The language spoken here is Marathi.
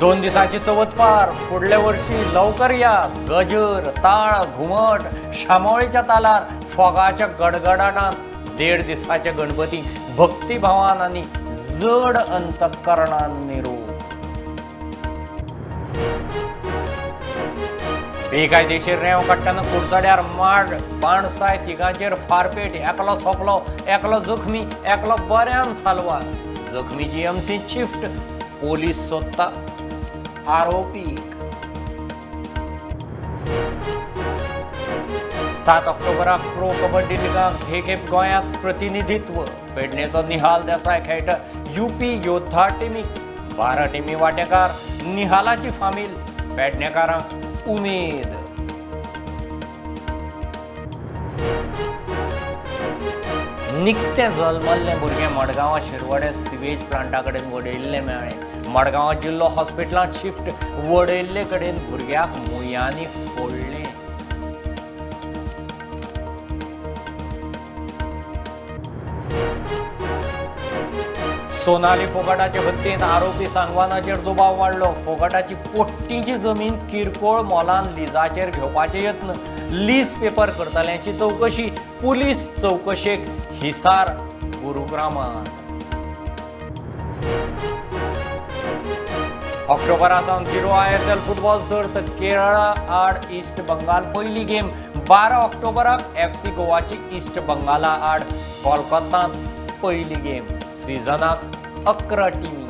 2 दिवसाची चवथ पार पुढल्या वर्षी लवकर या. गजर ताळ घुमट शामोळीच्या तालार फोगाच्या गडगडाटात 1.5 दिवसाचे गणपती भक्तिभावान आणि जड अंतकरणान निरोप. बेकायदेशीर रेंव काडटाना कुडचड्यार माड पाणसाय तिगांचेर फारपेट. एकलो सोंपलो, एकलो जखमी, एकलो बऱ्यान साल्वार. जखमी जीएमसी शिफ्ट. पोलीस सोदता आरोपी. 7 ऑक्टोबराक प्रो कबड्डी लिगाक हे खेप गोंयाक प्रतिनिधित्व. पेडणेचो निहाल देसाय खेळटा यूपी योद्धा टिमीक. 12 टिमी वांटेकार. निहालाची फामील. पेडणेकारांक उमेद. निकते जल्मल्ले भुरगे मडगांव शिरवडे सिवेज प्लांटा कडेन वडयल्ले मेळ्ळे. मडगांव जिल्लो हॉस्पिटलांत शिफ्ट. वडयल्ले कडेन भुरग्याक मुयांनी फोडले. सोनाली फोगाटाचे हत्येंत आरोपी सांगवानाचेर दुबाव वाडलो. फोगाटाची पोट्टीची जमीन किरकोळ मोलान लिजाचेर घेवपाचे यत्न. लीज पेपर करतल्यांची चवकशी. पुलीस चवकशेक हिसार गुरुग्रामांत. ऑक्टोबरासावन हिरो ISL फुटबॉल सर्त. केरळा आड ईस्ट बंगाल पयली गेम. 12 ऑक्टोबराक FC गोवाची ईस्ट बंगाला आड कोलकातात पयली गेम. सिजनाक 11 टीमी.